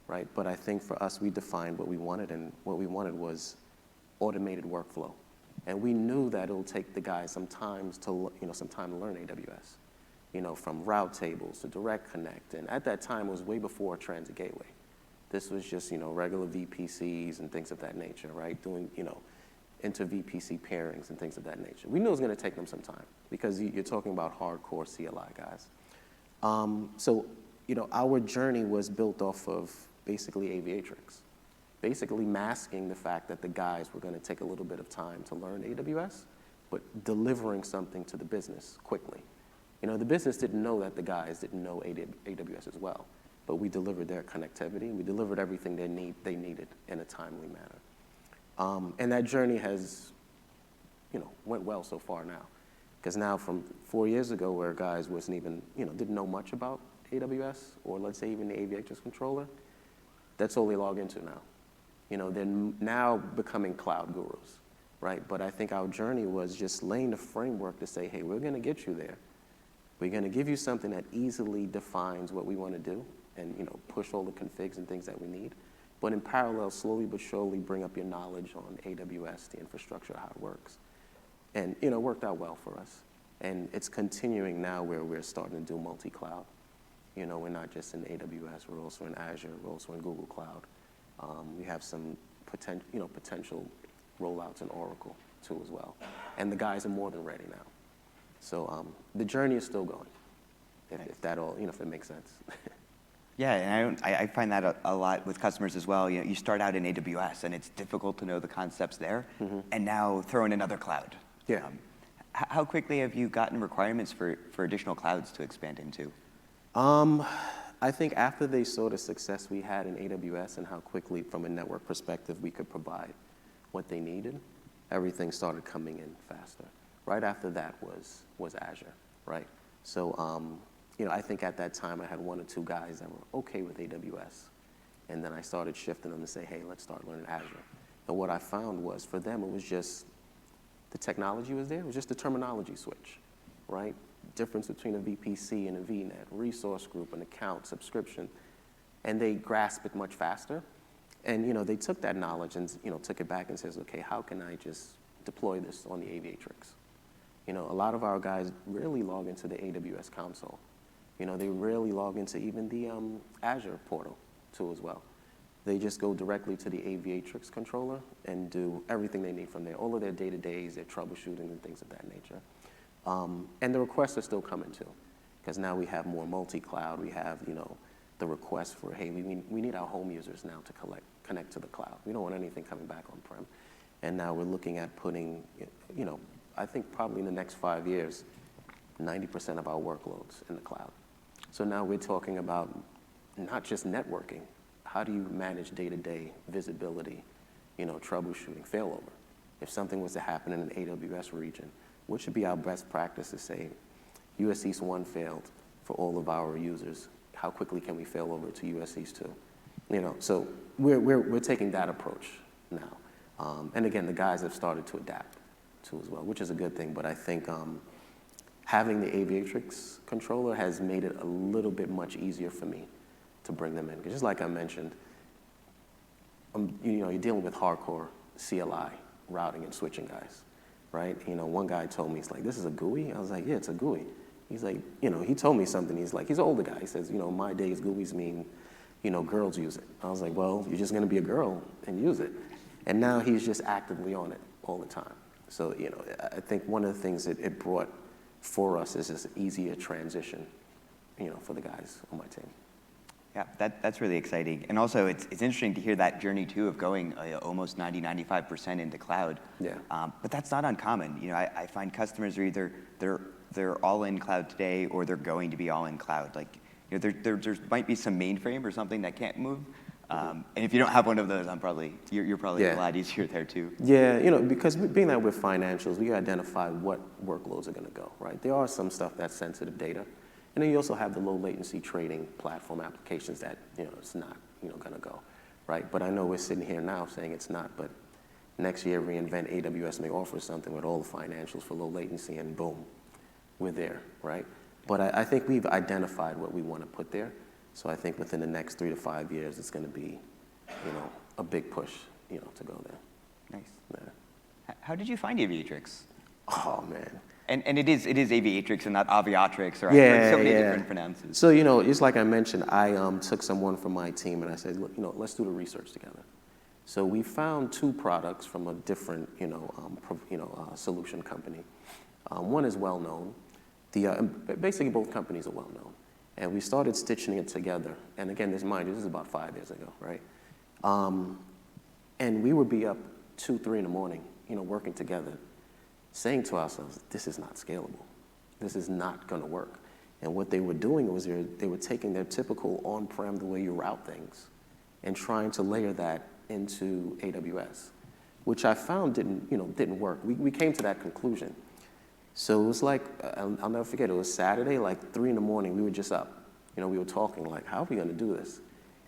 right? But I think for us, we defined what we wanted, and what we wanted was automated workflow. And we knew that it'll take the guys some time to learn AWS, from route tables to direct connect. And at that time, it was way before Transit Gateway. This was just, regular VPCs and things of that nature, right? Doing, inter-VPC pairings and things of that nature. We knew it was going to take them some time, because you're talking about hardcore CLI guys. So, our journey was built off of basically Aviatrix, basically masking the fact that the guys were going to take a little bit of time to learn AWS, but delivering something to the business quickly. The business didn't know that the guys didn't know AWS as well, but we delivered their connectivity. We delivered everything they needed in a timely manner. And that journey has, went well so far now. Because now from 4 years ago, where guys wasn't even, didn't know much about AWS, or let's say even the Aviatrix controller, that's all they log into now. They're now becoming cloud gurus, right? But I think our journey was just laying the framework to say, hey, we're going to get you there. We're going to give you something that easily defines what we want to do, and push all the configs and things that we need. But in parallel, slowly but surely bring up your knowledge on AWS, the infrastructure, how it works. And it worked out well for us. And it's continuing now where we're starting to do multi-cloud. We're not just in AWS, we're also in Azure, we're also in Google Cloud. We have some potential rollouts in Oracle too as well. And the guys are more than ready now. So the journey is still going, if that all, if it makes sense. Yeah, and I find that a lot with customers as well. You start out in AWS, and it's difficult to know the concepts there, and now throw in another cloud. Yeah. How quickly have you gotten requirements for additional clouds to expand into? I think after they saw the success we had in AWS and how quickly, from a network perspective, we could provide what they needed, everything started coming in faster. Right after that was Azure, right? So, I think at that time I had 1 or 2 guys that were okay with AWS. And then I started shifting them to say, hey, let's start learning Azure. And what I found was, for them, it was just the technology was there. It was just the terminology switch, right? Difference between a VPC and a VNet, resource group, an account, subscription. And they grasp it much faster. And, they took that knowledge and, took it back and says, okay, how can I just deploy this on the Aviatrix? A lot of our guys rarely log into the AWS console. They rarely log into even the Azure portal too as well. They just go directly to the Aviatrix controller and do everything they need from there. All of their day-to-days, their troubleshooting and things of that nature. And the requests are still coming too, because now we have more multi-cloud. We have, the request for, hey, we need our home users now to connect to the cloud. We don't want anything coming back on-prem. And now we're looking at putting, I think probably in the next 5 years, 90% of our workloads in the cloud. So now we're talking about not just networking. How do you manage day-to-day visibility, troubleshooting, failover? If something was to happen in an AWS region, what should be our best practice to say, US East 1 failed for all of our users. How quickly can we fail over to US East 2? So we're taking that approach now. And again, the guys have started to adapt to as well, which is a good thing. But I think having the Aviatrix controller has made it a little bit much easier for me to bring them in. Because just like I mentioned, you're dealing with hardcore CLI routing and switching guys, right? One guy told me, he's like, this is a GUI? I was like, yeah, it's a GUI. He's like, he told me something. He's like, he's an older guy. He says, my days GUIs mean, girls use it. I was like, well, you're just going to be a girl and use it. And now he's just actively on it all the time. So, I think one of the things that it brought for us is this easier transition, for the guys on my team. Yeah, that's really exciting. And also, it's interesting to hear that journey, too, of going almost 95% into cloud. Yeah. But that's not uncommon. I find customers are either they're all in cloud today or they're going to be all in cloud. Like, there might be some mainframe or something that can't move. And if you don't have one of those, you're probably a lot easier there, too. Yeah, because being that with financials, we identify what workloads are going to go, right? There are some stuff that's sensitive data. And then you also have the low latency trading platform applications that, it's not, going to go, right? But I know we're sitting here now saying it's not, but next year reInvent AWS may offer something with all the financials for low latency and boom, we're there, right? But I think we've identified what we want to put there. So I think within the next 3 to 5 years, it's going to be, a big push, to go there. Nice. Yeah. How did you find Aviatrix? Oh, man. And it is Aviatrix and not Aviatrix, or I've heard so many different pronounces. So, just like I mentioned, I took someone from my team and I said, look, let's do the research together. So we found 2 products from a different, solution company. One is well known. Basically, both companies are well known. And we started stitching it together. And again, this is about 5 years ago, right? And we would be up 2, 3 in the morning, working together, saying to ourselves, this is not scalable. This is not going to work. And what they were doing was they were taking their typical on-prem, the way you route things, and trying to layer that into AWS, which I found didn't work. We came to that conclusion. So it was like, I'll never forget, it was Saturday, like 3 in the morning, we were just up. We were talking like, how are we going to do this?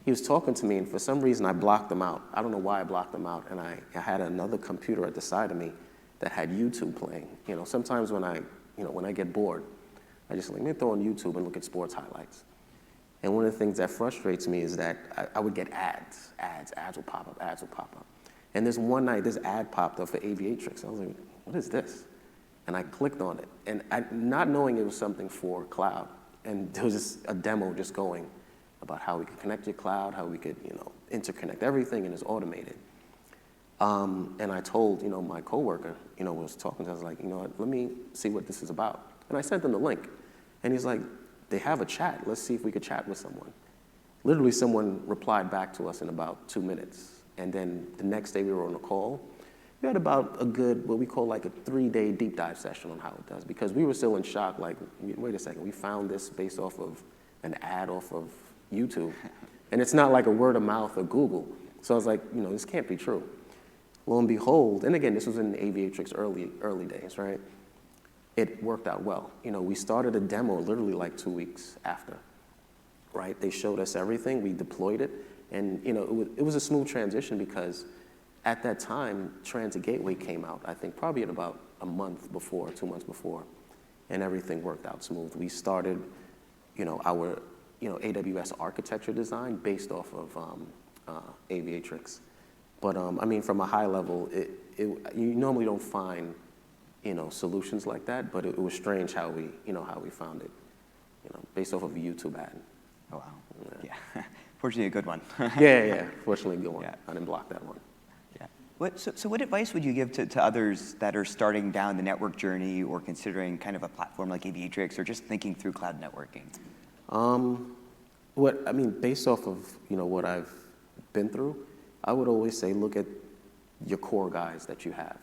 He was talking to me, and for some reason I blocked him out. I don't know why I blocked him out, and I had another computer at the side of me that had YouTube playing. Sometimes when I get bored, I just let me throw on YouTube and look at sports highlights. And one of the things that frustrates me is that I would get ads will pop up. And this one night, this ad popped up for Aviatrix. I was like, what is this? And I clicked on it, and not knowing it was something for cloud. And there was just a demo just going about how we could connect your cloud, how we could, interconnect everything, and it's automated. And I told, my coworker, was talking to us, like, let me see what this is about. And I sent him the link. And he's like, they have a chat. Let's see if we could chat with someone. Literally, someone replied back to us in about 2 minutes. And then the next day we were on a call. We had about a good, what we call like a 3-day deep dive session on how it does. Because we were still in shock, like, wait a second, we found this based off of an ad off of YouTube. And it's not like a word of mouth or Google. So I was like, this can't be true. Lo and behold, and again, this was in the Aviatrix early days, right? It worked out well. We started a demo literally like 2 weeks after, right? They showed us everything, we deployed it, and it was a smooth transition because at that time, Transit Gateway came out, I think probably at about a month before, 2 months before, and everything worked out smooth. We started, our, AWS architecture design based off of Aviatrix. But from a high level, you normally don't find, solutions like that. But it was strange how we found it, based off of a YouTube ad. Oh wow. Yeah. Fortunately, a good one. yeah. Fortunately, a good one. Yeah. I didn't block that one. Yeah. So what advice would you give to others that are starting down the network journey or considering kind of a platform like Aviatrix or just thinking through cloud networking? Based off of what I've been through, I would always say, look at your core guys that you have.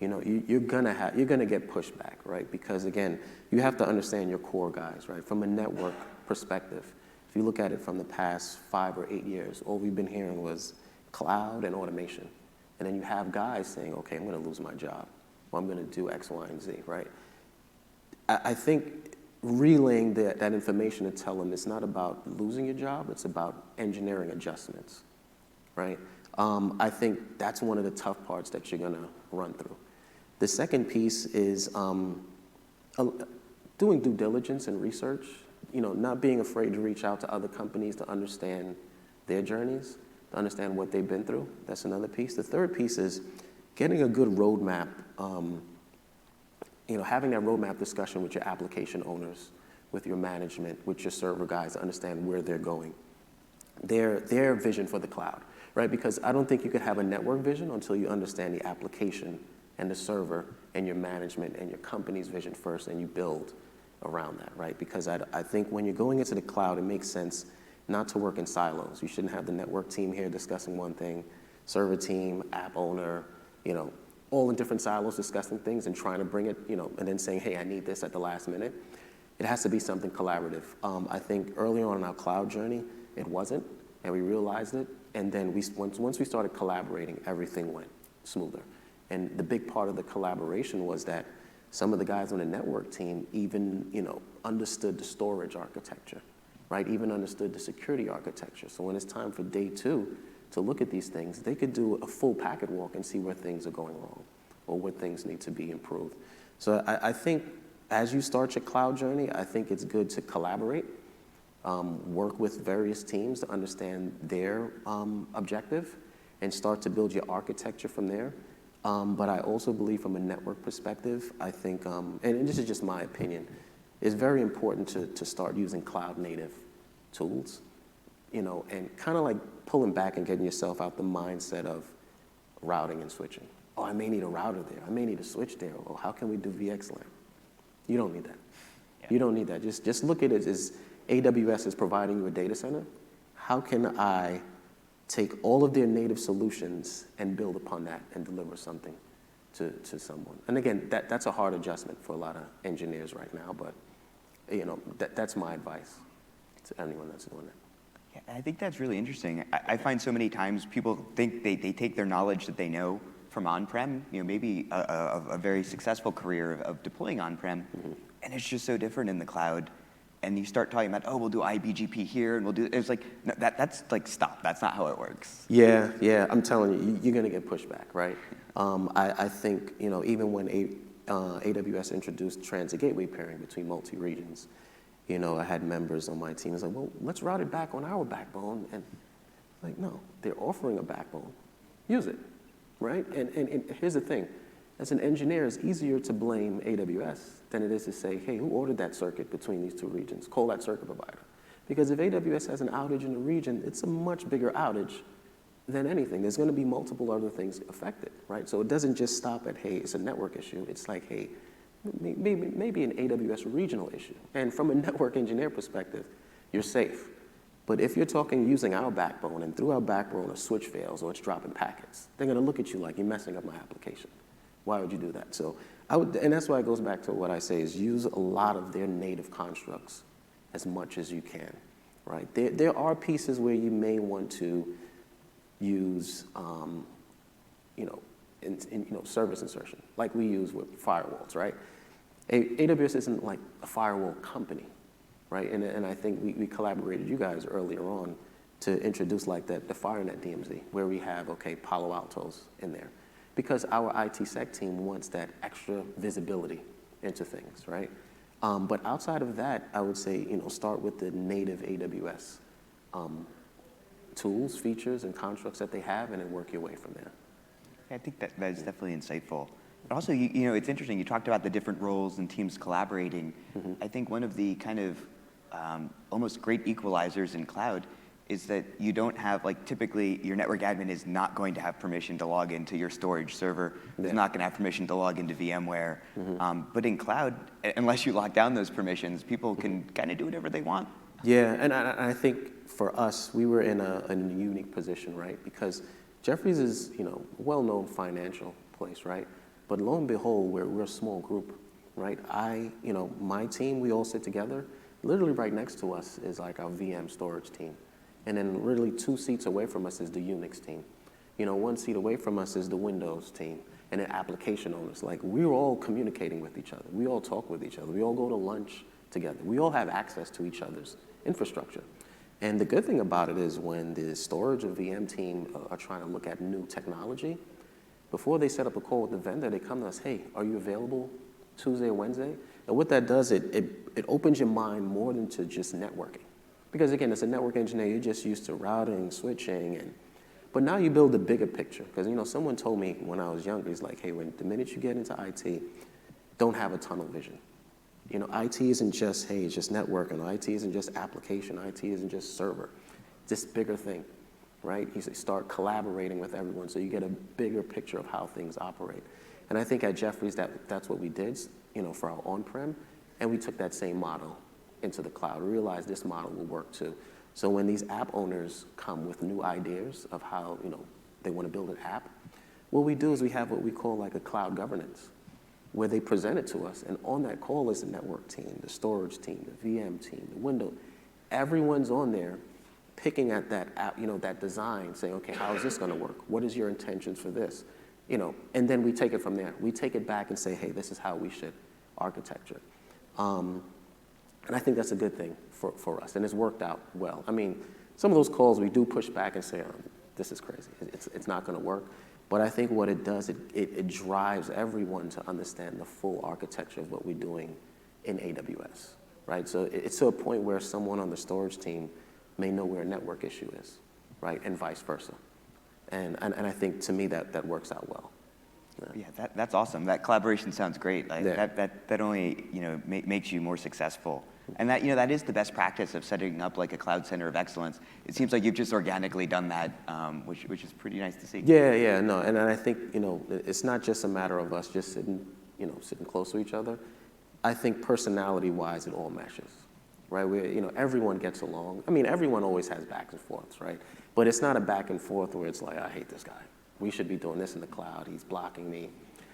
you're gonna get pushback, right? Because again, you have to understand your core guys, right? From a network perspective, if you look at it from the past 5 or 8 years, all we've been hearing was cloud and automation. And then you have guys saying, okay, I'm gonna lose my job, or I'm gonna do X, Y, and Z, right? I think relaying that information to tell them it's not about losing your job, it's about engineering adjustments, right? I think that's one of the tough parts that you're gonna run through. The second piece is doing due diligence and research, not being afraid to reach out to other companies to understand their journeys, to understand what they've been through. That's another piece. The third piece is getting a good roadmap, having that roadmap discussion with your application owners, with your management, with your server guys to understand where they're going, their vision for the cloud, right? Because I don't think you could have a network vision until you understand the application and the server and your management and your company's vision first, and you build around that, right? Because I think when you're going into the cloud, it makes sense not to work in silos. You shouldn't have the network team here discussing one thing, server team, app owner, all in different silos discussing things and trying to bring it, and then saying, hey, I need this at the last minute. It has to be something collaborative. I think early on in our cloud journey, it wasn't, and we realized it. And then once we started collaborating, everything went smoother. And the big part of the collaboration was that some of the guys on the network team even, understood the storage architecture, right? Even understood the security architecture. So when it's time for day 2 to look at these things, they could do a full packet walk and see where things are going wrong or where things need to be improved. So I think as you start your cloud journey, I think it's good to collaborate, work with various teams to understand their objective and start to build your architecture from there. But I also believe from a network perspective, I think, and this is just my opinion, it's very important to start using cloud native tools, and kind of like pulling back and getting yourself out the mindset of routing and switching. Oh, I may need a router there. I may need a switch there. Oh, how can we do VXLAN? You don't need that. Yeah. You don't need that. Just look at it as AWS is providing you a data center. How can I take all of their native solutions and build upon that and deliver something to someone? And again, that's a hard adjustment for a lot of engineers right now, but that's my advice to anyone that's doing that. Yeah, I think that's really interesting. I find so many times people think they take their knowledge that they know from on-prem, maybe a very successful career of deploying on-prem, and it's just so different in the cloud. And you start talking about, we'll do IBGP here, and we'll do, it's like, no, that's like, stop, that's not how it works. Yeah, I'm telling you, you're gonna get pushback, right? I think, even when AWS introduced transit gateway pairing between multi-regions, I had members on my team who was like, well, let's route it back on our backbone. And like, no, they're offering a backbone, use it, right? And here's the thing, as an engineer, it's easier to blame AWS than it is to say, hey, who ordered that circuit between these 2 regions? Call that circuit provider. Because if AWS has an outage in a region, it's a much bigger outage than anything. There's gonna be multiple other things affected, right? So it doesn't just stop at, hey, it's a network issue. It's like, hey, maybe an AWS regional issue. And from a network engineer perspective, you're safe. But if you're talking using our backbone and through our backbone a switch fails or it's dropping packets, they're gonna look at you like you're messing up my application. Why would you do that? So and that's why it goes back to what I say is use a lot of their native constructs as much as you can, right? There are pieces where you may want to use, service insertion, like we use with firewalls, right? AWS isn't like a firewall company, right? And I think we collaborated you guys earlier on to introduce like the FireNet DMZ, where we have, Palo Altos in there. Because our IT sec team wants that extra visibility into things, right? But outside of that, I would say, start with the native AWS tools, features, and constructs that they have, and then work your way from there. I think that is definitely insightful. But also, it's interesting, you talked about the different roles and teams collaborating. I think one of the kind of almost great equalizers in cloud is that you don't have, typically your network admin is not going to have permission to log into your storage server, is not going to have permission to log into VMware. But in cloud, unless you lock down those permissions, people can kind of do whatever they want. Yeah, and I think for us, we were in a unique position, right? Because Jefferies is, a well-known financial place, right? But lo and behold, we're a small group, right? My team, we all sit together. Literally right next to us is like our VM storage team. And then literally 2 seats away from us is the Unix team. 1 seat away from us is the Windows team and then application owners. Like, we're all communicating with each other. We all talk with each other. We all go to lunch together. We all have access to each other's infrastructure. And the good thing about it is when the storage or VM team are trying to look at new technology, before they set up a call with the vendor, they come to us, hey, are you available Tuesday or Wednesday? And what that does, it opens your mind more than to just networking. Because again, as a network engineer, you're just used to routing, switching, but now you build a bigger picture. Because someone told me when I was younger, he's like, hey, the minute you get into IT, don't have a tunnel vision. IT isn't just, hey, it's just networking. IT isn't just application. IT isn't just server. It's this bigger thing, right? You start collaborating with everyone so you get a bigger picture of how things operate. And I think at Jefferies, that's what we did, for our on-prem, and we took that same model into the cloud. We realized this model will work too. So when these app owners come with new ideas of how, they want to build an app, what we do is we have what we call like a cloud governance, where they present it to us, and on that call is the network team, the storage team, the VM team, the window. Everyone's on there picking at that app, that design, saying, okay, how is this going to work? What is your intentions for this? And then we take it from there. We take it back and say, hey, this is how we should architecture. And I think that's a good thing for us, and it's worked out well. Some of those calls we do push back and say, this is crazy. It's not going to work. But I think what it does, it drives everyone to understand the full architecture of what we're doing in AWS, right? So it's to a point where someone on the storage team may know where a network issue is, right, and vice versa. And I think, to me, that works out well. Yeah, that's awesome. That collaboration sounds great. Like, Yeah. that only makes you more successful. And that is the best practice of setting up like a cloud center of excellence. It seems like you've just organically done that, which is pretty nice to see. Yeah, no, and I think it's not just a matter of us just sitting close to each other. I think personality-wise, it all meshes, right? Everyone gets along. Everyone always has back and forths, right? But it's not a back and forth where it's like, I hate this guy. We should be doing this in the cloud. He's blocking me.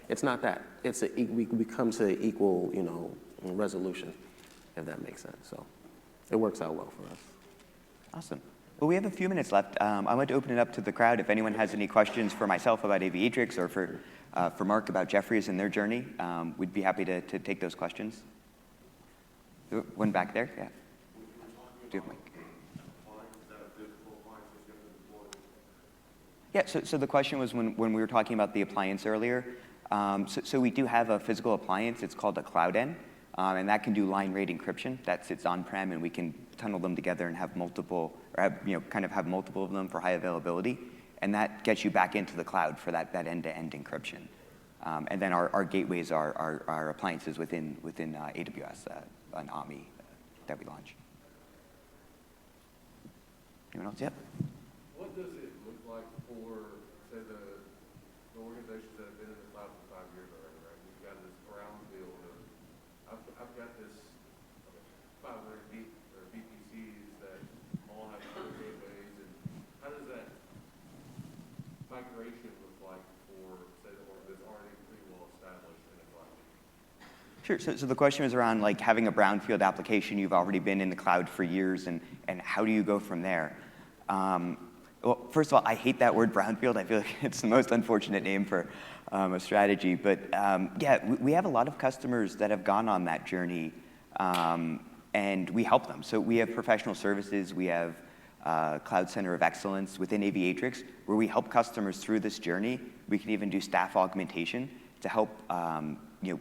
It's not that. We come to equal, resolution, if that makes sense. So it works out well for us. Awesome. Well, we have a few minutes left. I want to open it up to the crowd. If anyone has any questions for myself about Aviatrix or for Mark about Jefferies and their journey, we'd be happy to take those questions. One back there, yeah. Do you have a mic? Yeah, so the question was when we were talking about the appliance earlier. So we do have a physical appliance. It's called a CloudN, and that can do line rate encryption. That sits on-prem, and we can tunnel them together and have multiple, or have multiple of them for high availability. And that gets you back into the cloud for that end-to-end encryption. And then our gateways are our appliances within AWS, an AMI that we launch. Anyone else? Yep. What does it look like for, say, the organizations that have been in the cloud for 5 years already, right? We've got this brownfield of, I've got this 500 VPCs that all have different gateways, and how does that migration look like for, say, the org that's already pretty well established in the cloud? Sure. So the question was around like having a brownfield application. You've already been in the cloud for years, and how do you go from there? Well, first of all, I hate that word brownfield. I feel like it's the most unfortunate name for a strategy. But yeah, we have a lot of customers that have gone on that journey, and we help them. So we have professional services. We have Cloud Center of Excellence within Aviatrix, where we help customers through this journey. We can even do staff augmentation to help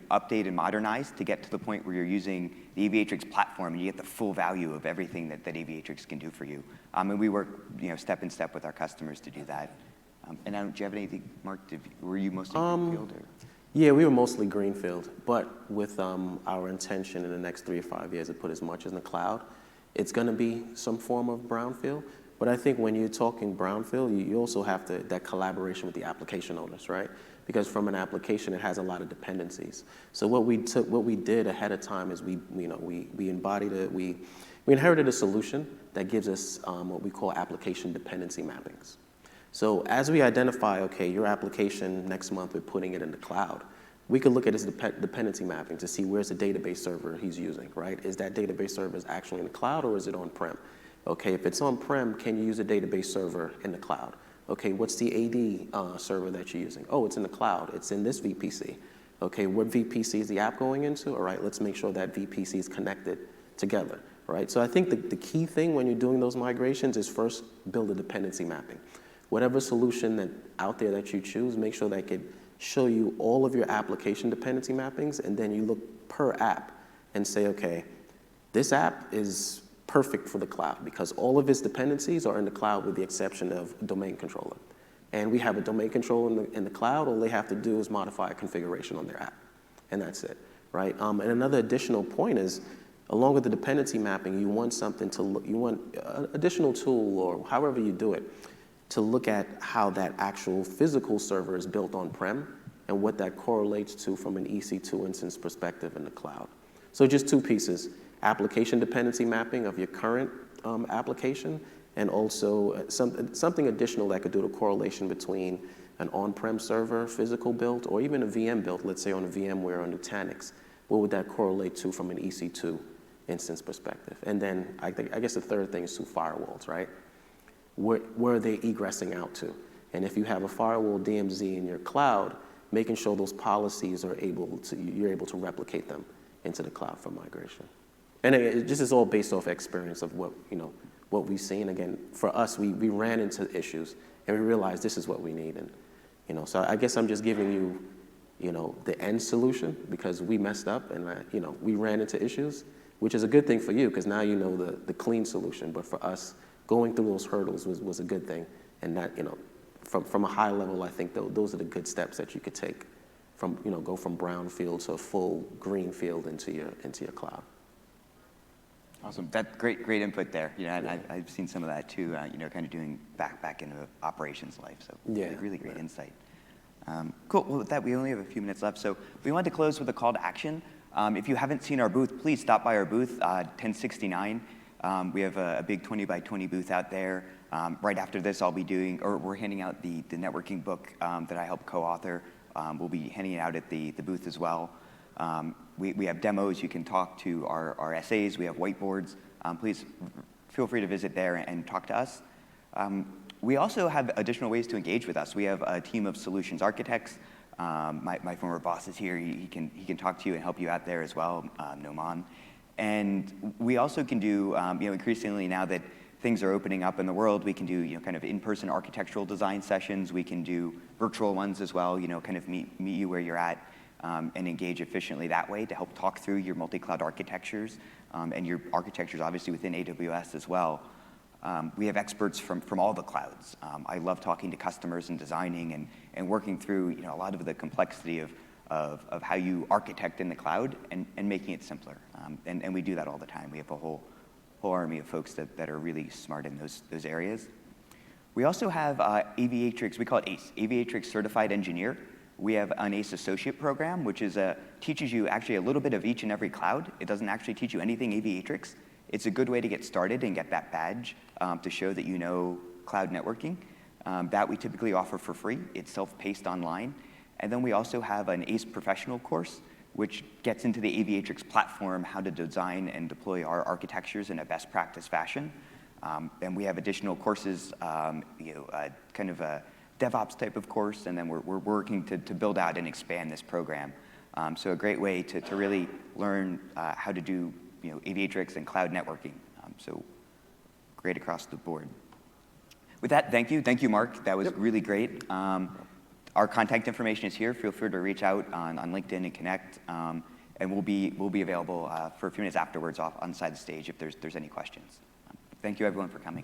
update and modernize to get to the point where you're using the Aviatrix platform and you get the full value of everything that Aviatrix can do for you. And we work step in step with our customers to do that. And do you have anything, Mark? Were you mostly greenfield? Or? Yeah, we were mostly greenfield, but with our intention in the next 3 to 5 years to put as much in the cloud, it's going to be some form of brownfield. But I think when you're talking brownfield, you also have that collaboration with the application owners, right? Because from an application, it has a lot of dependencies. So what we did ahead of time is we inherited a solution that gives us what we call application dependency mappings. So as we identify, okay, your application next month, we're putting it in the cloud, we could look at his dependency mapping to see where's the database server he's using, right? Is that database server actually in the cloud or is it on-prem? Okay, if it's on-prem, can you use a database server in the cloud? Okay, what's the AD server that you're using? Oh, it's in the cloud. It's in this VPC. Okay, what VPC is the app going into? All right, let's make sure that VPC is connected together, right? So I think the key thing when you're doing those migrations is first build a dependency mapping. Whatever solution that out there that you choose, make sure that can show you all of your application dependency mappings, and then you look per app and say, okay, this app is perfect for the cloud because all of its dependencies are in the cloud with the exception of a domain controller. And we have a domain controller in the cloud. All they have to do is modify a configuration on their app, and that's it, right? And another additional point is, along with the dependency mapping, you want something to look, you want an additional tool or however you do it to look at how that actual physical server is built on-prem and what that correlates to from an EC2 instance perspective in the cloud. So just two pieces, application dependency mapping of your current application, and also something additional that could do the correlation between an on-prem server, physical built, or even a VM built, let's say on a VMware or Nutanix. What would that correlate to from an EC2 instance perspective? And then I guess the third thing is through firewalls, right? Where are they egressing out to? And if you have a firewall DMZ in your cloud, making sure those policies are you're able to replicate them into the cloud for migration. And this is all based off experience of what we've seen. Again, for us, we ran into issues and we realized this is what we need. And so I guess I'm just giving you, the end solution because we messed up and we ran into issues, which is a good thing for you because now you know the clean solution. But for us, going through those hurdles was a good thing. And that, from a high level, I think those are the good steps that you could take from, go from brownfield to a full green field into your cloud. Awesome. That's great input there. I've seen some of that too, kind of doing back into operations life. So yeah, really great insight. Cool. Well, with that, we only have a few minutes left. So we want to close with a call to action. If you haven't seen our booth, please stop by our booth, 1069. We have a big 20 by 20 booth out there. Right after this, we're handing out the networking book that I helped co-author. We'll be handing it out at the booth as well. We have demos. You can talk to our SAs. We have whiteboards. Please feel free to visit there and talk to us. We also have additional ways to engage with us. We have a team of solutions architects. My former boss is here. He can talk to you and help you out there as well, Noman. And we also can do, increasingly now that things are opening up in the world, we can do, kind of in-person architectural design sessions. We can do virtual ones as well, kind of meet you where you're at and engage efficiently that way to help talk through your multi-cloud architectures and your architectures obviously within AWS as well. We have experts from all the clouds. I love talking to customers and designing and working through, a lot of the complexity of how you architect in the cloud and making it simpler. And we do that all the time. We have a whole army of folks that are really smart in those areas. We also have Aviatrix, we call it ACE, Aviatrix Certified Engineer. We have an ACE Associate program, which teaches you actually a little bit of each and every cloud. It doesn't actually teach you anything Aviatrix. It's a good way to get started and get that badge to show that you know cloud networking. That we typically offer for free. It's self-paced online. And then we also have an ACE Professional course, which gets into the Aviatrix platform, how to design and deploy our architectures in a best practice fashion. And we have additional courses, kind of a DevOps type of course, and then we're working to build out and expand this program. So a great way to really learn how to do Aviatrix and cloud networking. So great across the board. With that, thank you. Thank you, Mark. That was really great. Our contact information is here. Feel free to reach out on LinkedIn and connect. And we'll be available for a few minutes afterwards on the side of the stage if there's any questions. Thank you, everyone, for coming.